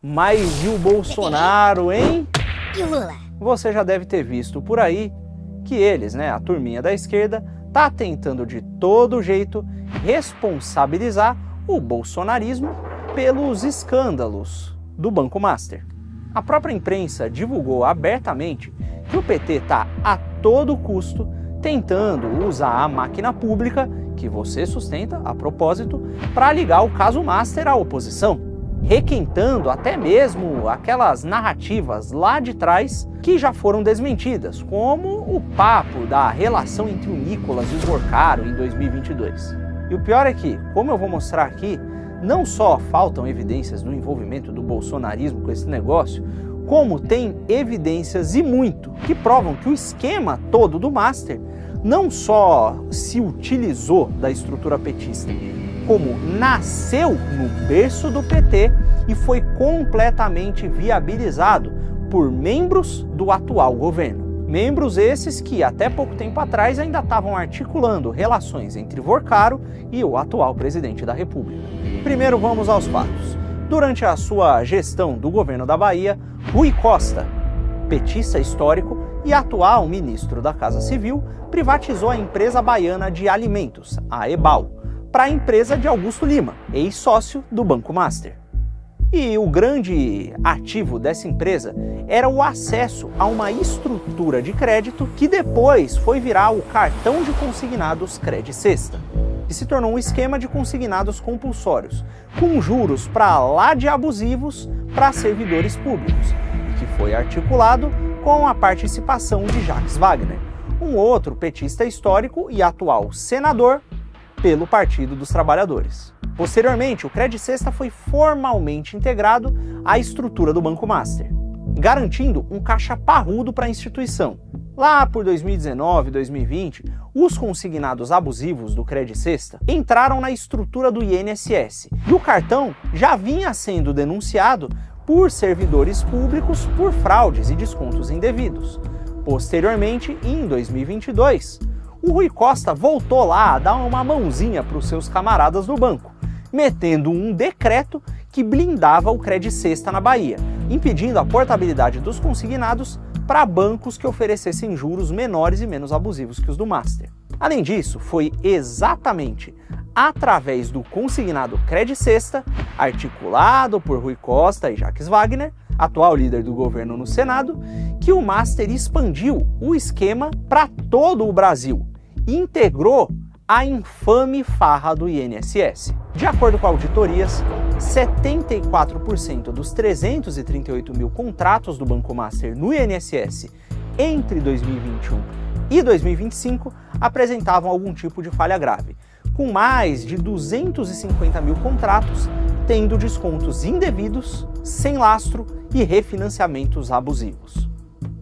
Mas e o Bolsonaro, hein? E o Lula? Você já deve ter visto por aí que eles, a turminha da esquerda, tá tentando de todo jeito responsabilizar o bolsonarismo pelos escândalos do Banco Master. A própria imprensa divulgou abertamente que o PT está a todo custo tentando usar a máquina pública, que você sustenta, a propósito, para ligar o caso Master à oposição, requentando até mesmo aquelas narrativas lá de trás que já foram desmentidas, como o papo da relação entre o Nicolas e o Porcaro em 2022. E o pior é que, como eu vou mostrar aqui, não só faltam evidências do envolvimento do bolsonarismo com esse negócio, como tem evidências e muito que provam que o esquema todo do Master não só se utilizou da estrutura petista, como nasceu no berço do PT e foi completamente viabilizado por membros do atual governo. Membros esses que até pouco tempo atrás ainda estavam articulando relações entre Porcaro e o atual presidente da República. Primeiro vamos aos fatos. Durante a sua gestão do governo da Bahia, Rui Costa, petista histórico e atual ministro da Casa Civil, privatizou a empresa baiana de alimentos, a EBAL, para a empresa de Augusto Lima, ex-sócio do Banco Master. E o grande ativo dessa empresa era o acesso a uma estrutura de crédito que depois foi virar o cartão de consignados Credicesta, que se tornou um esquema de consignados compulsórios, com juros para lá de abusivos para servidores públicos, e que foi articulado com a participação de Jacques Wagner, um outro petista histórico e atual senador pelo Partido dos Trabalhadores. Posteriormente, o Credicesta foi formalmente integrado à estrutura do Banco Master, garantindo um caixa parrudo para a instituição. Lá por 2019 e 2020, os consignados abusivos do Credicesta entraram na estrutura do INSS e o cartão já vinha sendo denunciado por servidores públicos por fraudes e descontos indevidos. Posteriormente, em 2022, o Rui Costa voltou lá a dar uma mãozinha para os seus camaradas do banco, metendo um decreto que blindava o Credicesta na Bahia, impedindo a portabilidade dos consignados para bancos que oferecessem juros menores e menos abusivos que os do Master. Além disso, foi exatamente através do consignado Credicesta, articulado por Rui Costa e Jacques Wagner, atual líder do governo no Senado, que o Master expandiu o esquema para todo o Brasil e integrou a infame farra do INSS. De acordo com auditorias, 74% dos 338 mil contratos do Banco Master no INSS entre 2021 e 2025 apresentavam algum tipo de falha grave, com mais de 250 mil contratos tendo descontos indevidos, sem lastro e refinanciamentos abusivos.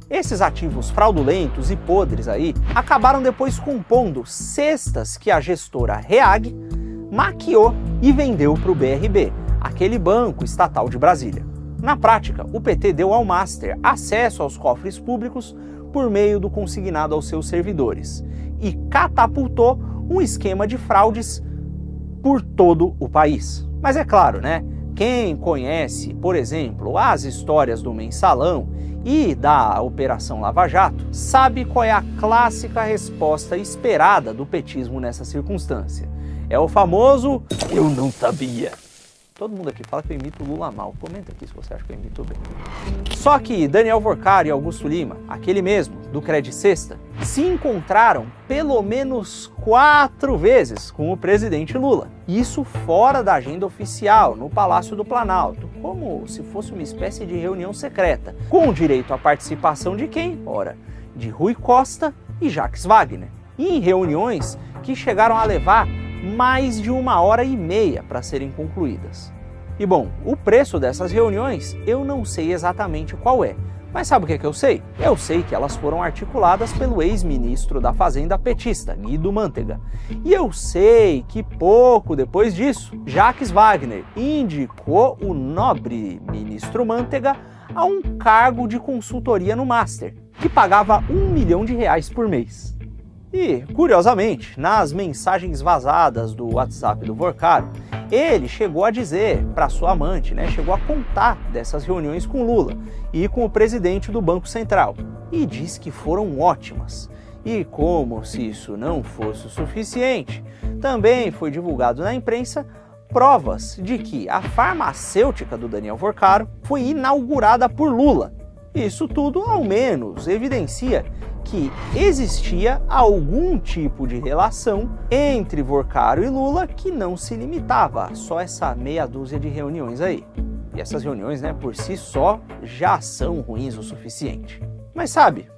Esses ativos fraudulentos e podres aí acabaram depois compondo cestas que a gestora REAG maquiou e vendeu para o BRB, aquele banco estatal de Brasília. Na prática, o PT deu ao Master acesso aos cofres públicos por meio do consignado aos seus servidores e catapultou um esquema de fraudes por todo o país. Mas é claro, quem conhece, por exemplo, as histórias do Mensalão e da Operação Lava Jato, sabe qual é a clássica resposta esperada do petismo nessa circunstância. É o famoso "eu não sabia". Todo mundo aqui fala que eu imito o Lula mal. Comenta aqui se você acha que eu imito bem. Só que Daniel Porcaro e Augusto Lima, aquele mesmo, do Credicesta, se encontraram pelo menos 4 vezes com o presidente Lula. Isso fora da agenda oficial, no Palácio do Planalto, como se fosse uma espécie de reunião secreta, com direito à participação de quem? Ora, de Rui Costa e Jacques Wagner. E em reuniões que chegaram a levar mais de 1h30 para serem concluídas. E bom, o preço dessas reuniões eu não sei exatamente qual é, mas sabe o que eu sei? Eu sei que elas foram articuladas pelo ex-ministro da Fazenda petista, Guido Mantega. E eu sei que pouco depois disso, Jacques Wagner indicou o nobre ministro Mantega a um cargo de consultoria no Master, que pagava R$1 milhão por mês. E, curiosamente, nas mensagens vazadas do WhatsApp do Vorcaro, ele chegou a dizer para sua amante, chegou a contar dessas reuniões com Lula e com o presidente do Banco Central, e diz que foram ótimas. E como se isso não fosse o suficiente, também foi divulgado na imprensa provas de que a farmacêutica do Daniel Vorcaro foi inaugurada por Lula. Isso tudo, ao menos, evidencia que existia algum tipo de relação entre Vorcaro e Lula que não se limitava a só essa meia dúzia de reuniões aí. E essas reuniões, por si só, já são ruins o suficiente. Mas sabe,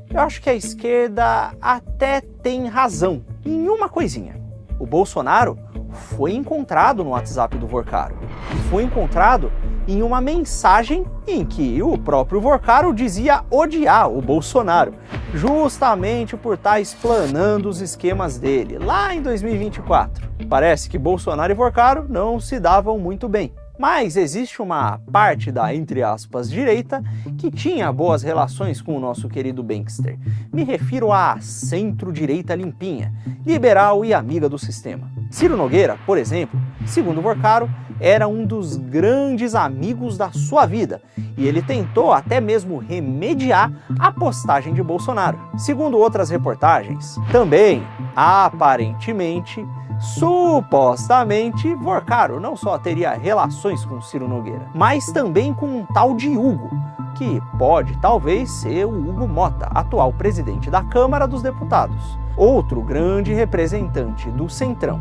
eu acho que a esquerda até tem razão em uma coisinha. O Bolsonaro foi encontrado no WhatsApp do Vorcaro. E foi encontrado em uma mensagem em que o próprio Vorcaro dizia odiar o Bolsonaro, justamente por estar explanando os esquemas dele, lá em 2024. Parece que Bolsonaro e Vorcaro não se davam muito bem. Mas existe uma parte da, entre aspas, direita que tinha boas relações com o nosso querido Bankster. Me refiro à centro-direita limpinha, liberal e amiga do sistema. Ciro Nogueira, por exemplo, segundo Vorcaro, era um dos grandes amigos da sua vida, e ele tentou até mesmo remediar a postagem de Bolsonaro. Segundo outras reportagens, também, aparentemente, supostamente, Vorcaro não só teria relações com Ciro Nogueira, mas também com um tal de Hugo, que pode talvez ser o Hugo Mota, atual presidente da Câmara dos Deputados, outro grande representante do Centrão,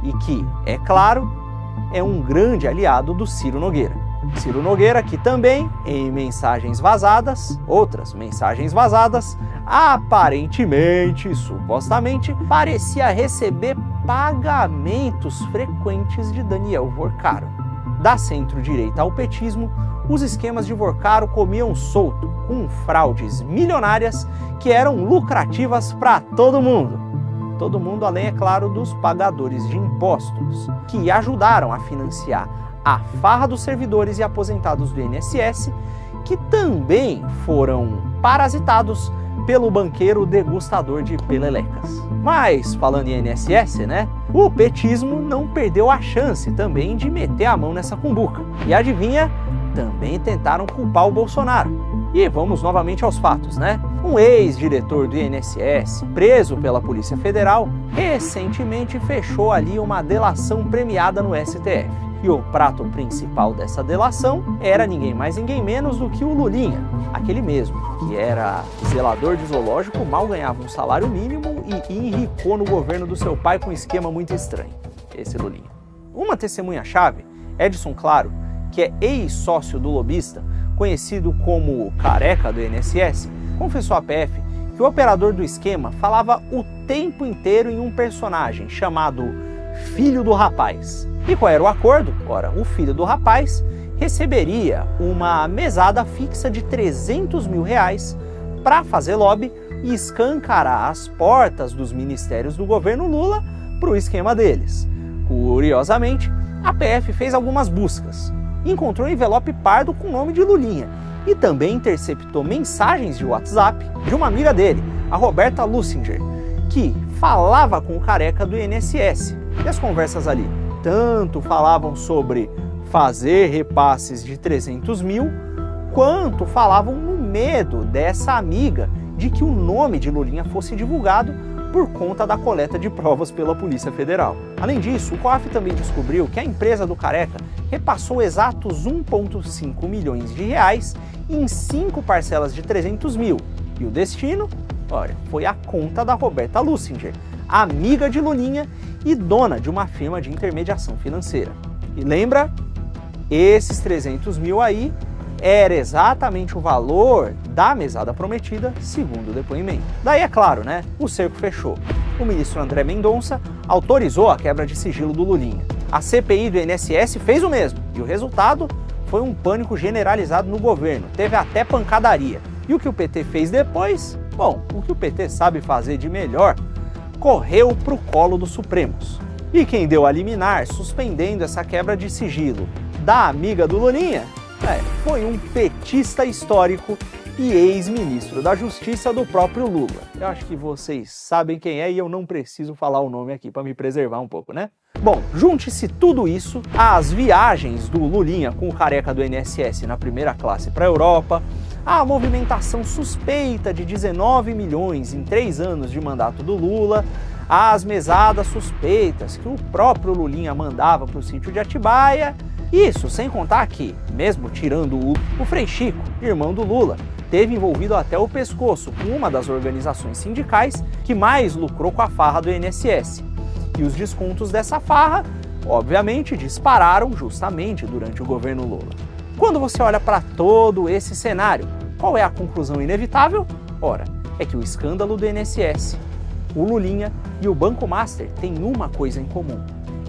e que, é claro, é um grande aliado do Ciro Nogueira. Ciro Nogueira que também, em mensagens vazadas, outras mensagens vazadas, aparentemente, supostamente, parecia receber pagamentos frequentes de Daniel Vorcaro. Da centro-direita ao petismo, os esquemas de Vorcaro comiam solto, com fraudes milionárias que eram lucrativas para todo mundo. Todo mundo, além, é claro, dos pagadores de impostos, que ajudaram a financiar a farra dos servidores e aposentados do INSS, que também foram parasitados pelo banqueiro degustador de pelelecas. Mas, falando em INSS, o petismo não perdeu a chance também de meter a mão nessa cumbuca. E adivinha? Também tentaram culpar o Bolsonaro. E vamos novamente aos fatos, Um ex-diretor do INSS, preso pela Polícia Federal, recentemente fechou ali uma delação premiada no STF. E o prato principal dessa delação era ninguém mais, ninguém menos do que o Lulinha, aquele mesmo, que era zelador de zoológico, mal ganhava um salário mínimo e enricou no governo do seu pai com um esquema muito estranho, esse Lulinha. Uma testemunha-chave, Edson Claro, que é ex-sócio do lobista, conhecido como Careca do INSS, confessou à PF que o operador do esquema falava o tempo inteiro em um personagem chamado Filho do Rapaz. E qual era o acordo? Ora, o filho do rapaz receberia uma mesada fixa de R$300 mil para fazer lobby e escancarar as portas dos ministérios do governo Lula para o esquema deles. Curiosamente, a PF fez algumas buscas. Encontrou um envelope pardo com o nome de Lulinha e também interceptou mensagens de WhatsApp de uma amiga dele, a Roberta Lussinger, que falava com o Careca do INSS. E as conversas ali tanto falavam sobre fazer repasses de 300 mil, quanto falavam no medo dessa amiga de que o nome de Lulinha fosse divulgado por conta da coleta de provas pela Polícia Federal. Além disso, o COAF também descobriu que a empresa do Careca repassou exatos 1,5 milhões de reais em 5 parcelas de 300 mil. E o destino? Olha, foi a conta da Roberta Lussinger, amiga de Lulinha e dona de uma firma de intermediação financeira. E lembra? Esses 300 mil aí era exatamente o valor da mesada prometida, segundo o depoimento. Daí, é claro, o cerco fechou. O ministro André Mendonça autorizou a quebra de sigilo do Lulinha. A CPI do INSS fez o mesmo, e o resultado foi um pânico generalizado no governo, teve até pancadaria. E o que o PT fez depois? Bom, o que o PT sabe fazer de melhor, correu pro colo dos Supremos. E quem deu a liminar suspendendo essa quebra de sigilo da amiga do Lulinha? Foi um petista histórico e ex-ministro da Justiça do próprio Lula. Eu acho que vocês sabem quem é e eu não preciso falar o nome aqui para me preservar um pouco, né? Bom, junte-se tudo isso às viagens do Lulinha com o careca do INSS na primeira classe para a Europa, a movimentação suspeita de 19 milhões em 3 anos de mandato do Lula, as mesadas suspeitas que o próprio Lulinha mandava para o sítio de Atibaia. Isso sem contar que, mesmo tirando o Frei Chico, irmão do Lula, teve envolvido até o pescoço com uma das organizações sindicais que mais lucrou com a farra do INSS. E os descontos dessa farra, obviamente, dispararam justamente durante o governo Lula. Quando você olha para todo esse cenário, qual é a conclusão inevitável? Ora, é que o escândalo do INSS, o Lulinha e o Banco Master têm uma coisa em comum.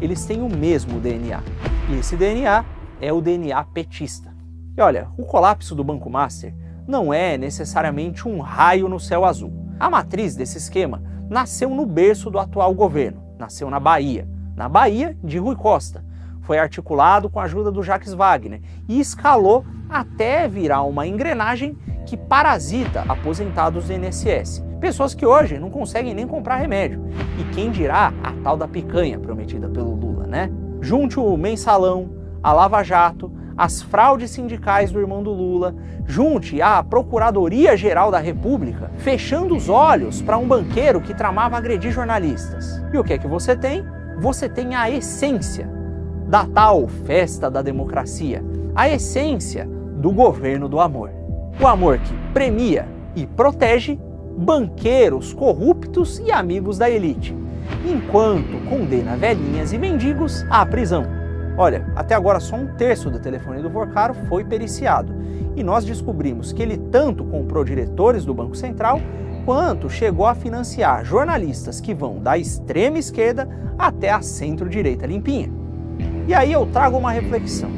Eles têm o mesmo DNA. E esse DNA é o DNA petista. E olha, o colapso do Banco Master não é necessariamente um raio no céu azul. A matriz desse esquema nasceu no berço do atual governo, nasceu na Bahia de Rui Costa. Foi articulado com a ajuda do Jacques Wagner e escalou até virar uma engrenagem que parasita aposentados do INSS. Pessoas que hoje não conseguem nem comprar remédio. E quem dirá a tal da picanha prometida pelo Lula, né? Junte o mensalão, a Lava Jato, as fraudes sindicais do irmão do Lula, junte a Procuradoria-Geral da República, fechando os olhos para um banqueiro que tramava agredir jornalistas. E o que é que você tem? Você tem a essência da tal festa da democracia, a essência do governo do amor. O amor que premia e protege banqueiros corruptos e amigos da elite, enquanto condena velhinhas e mendigos à prisão. Olha, até agora só 1/3 do telefone do Vorcaro foi periciado e nós descobrimos que ele tanto comprou diretores do Banco Central quanto chegou a financiar jornalistas que vão da extrema esquerda até a centro-direita limpinha. E aí eu trago uma reflexão.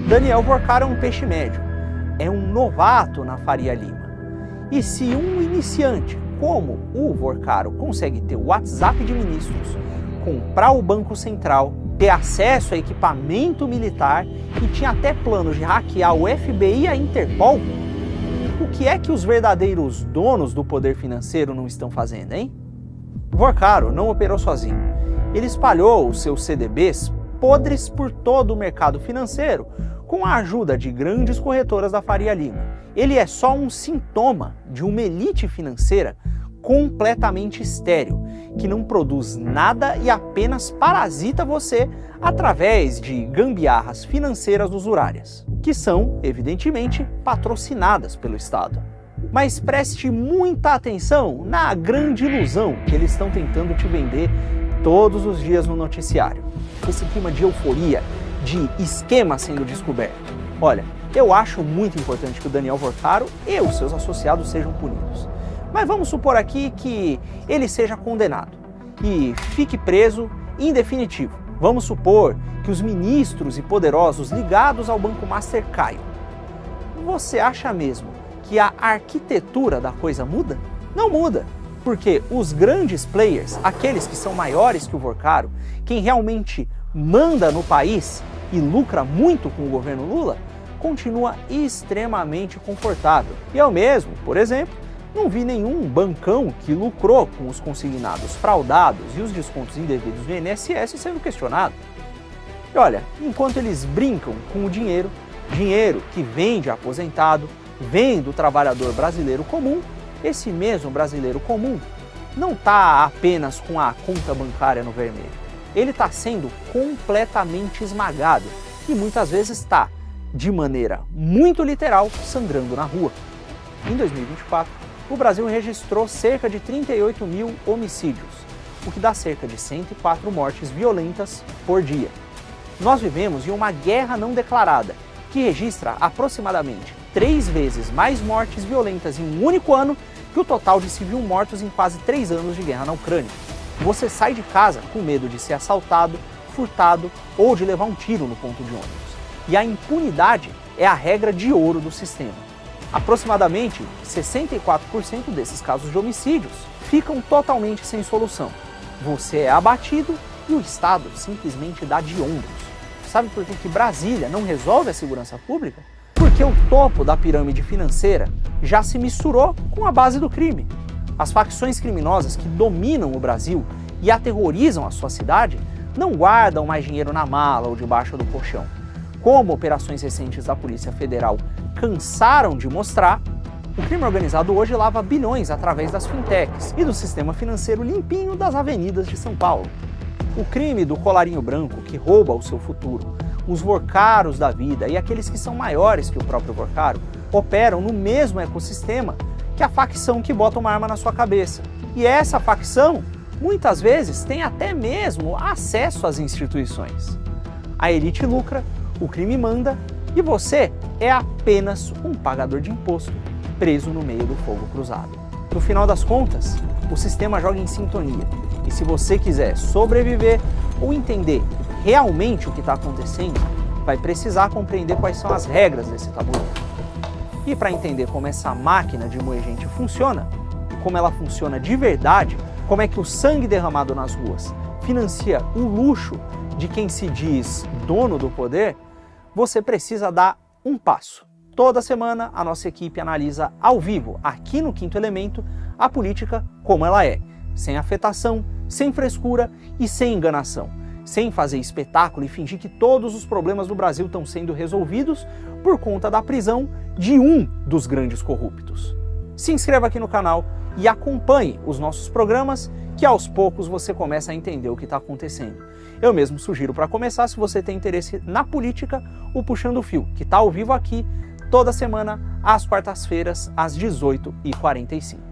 Daniel Vorcaro é um peixe médio, é um novato na Faria Lima. E se um iniciante como o Vorcaro consegue ter o WhatsApp de ministros, comprar o Banco Central, ter acesso a equipamento militar e tinha até planos de hackear o FBI e a Interpol, o que é que os verdadeiros donos do poder financeiro não estão fazendo, hein? Vorcaro não operou sozinho. Ele espalhou os seus CDBs podres por todo o mercado financeiro com a ajuda de grandes corretoras da Faria Lima. Ele é só um sintoma de uma elite financeira completamente estéril, que não produz nada e apenas parasita você através de gambiarras financeiras usurárias, que são, evidentemente, patrocinadas pelo Estado. Mas preste muita atenção na grande ilusão que eles estão tentando te vender todos os dias no noticiário. Esse clima de euforia, de esquema sendo descoberto. Olha, eu acho muito importante que o Daniel Vorcaro e os seus associados sejam punidos. Mas vamos supor aqui que ele seja condenado e fique preso em definitivo. Vamos supor que os ministros e poderosos ligados ao Banco Master caiam. Você acha mesmo que a arquitetura da coisa muda? Não muda, porque os grandes players, aqueles que são maiores que o Vorcaro, quem realmente manda no país e lucra muito com o governo Lula, continua extremamente confortável. E eu mesmo, por exemplo, não vi nenhum bancão que lucrou com os consignados fraudados e os descontos indevidos do INSS sendo questionado. E olha, enquanto eles brincam com o dinheiro que vem de aposentado, vem do trabalhador brasileiro comum, esse mesmo brasileiro comum não está apenas com a conta bancária no vermelho. Ele está sendo completamente esmagado e muitas vezes está, de maneira muito literal, sangrando na rua. Em 2024, o Brasil registrou cerca de 38 mil homicídios, o que dá cerca de 104 mortes violentas por dia. Nós vivemos em uma guerra não declarada, que registra aproximadamente 3 vezes mais mortes violentas em um único ano que o total de civil mortos em quase 3 anos de guerra na Ucrânia. Você sai de casa com medo de ser assaltado, furtado ou de levar um tiro no ponto de ônibus. E a impunidade é a regra de ouro do sistema. Aproximadamente 64% desses casos de homicídios ficam totalmente sem solução. Você é abatido e o Estado simplesmente dá de ombros. Sabe por que Brasília não resolve a segurança pública? Porque Porque o topo da pirâmide financeira já se misturou com a base do crime. As facções criminosas que dominam o Brasil e aterrorizam a sua cidade não guardam mais dinheiro na mala ou debaixo do colchão. Como operações recentes da Polícia Federal cansaram de mostrar, o crime organizado hoje lava bilhões através das fintechs e do sistema financeiro limpinho das avenidas de São Paulo. O crime do colarinho branco que rouba o seu futuro, os workaros da vida e aqueles que são maiores que o próprio workaro operam no mesmo ecossistema que a facção que bota uma arma na sua cabeça. E essa facção, muitas vezes, tem até mesmo acesso às instituições. A elite lucra, o crime manda e você é apenas um pagador de imposto preso no meio do fogo cruzado. No final das contas, o sistema joga em sintonia. E se você quiser sobreviver ou entender realmente o que está acontecendo, vai precisar compreender quais são as regras desse tabuleiro. E para entender como essa máquina de moer gente funciona, como ela funciona de verdade, como é que o sangue derramado nas ruas financia o luxo de quem se diz dono do poder, você precisa dar um passo. Toda semana a nossa equipe analisa ao vivo, aqui no Quinto Elemento, a política como ela é, sem afetação, sem frescura e sem enganação, sem fazer espetáculo e fingir que todos os problemas do Brasil estão sendo resolvidos por conta da prisão de um dos grandes corruptos. Se inscreva aqui no canal e acompanhe os nossos programas, que aos poucos você começa a entender o que está acontecendo. Eu mesmo sugiro para começar, se você tem interesse na política, o Puxando o Fio, que está ao vivo aqui toda semana, às quartas-feiras, às 18h45.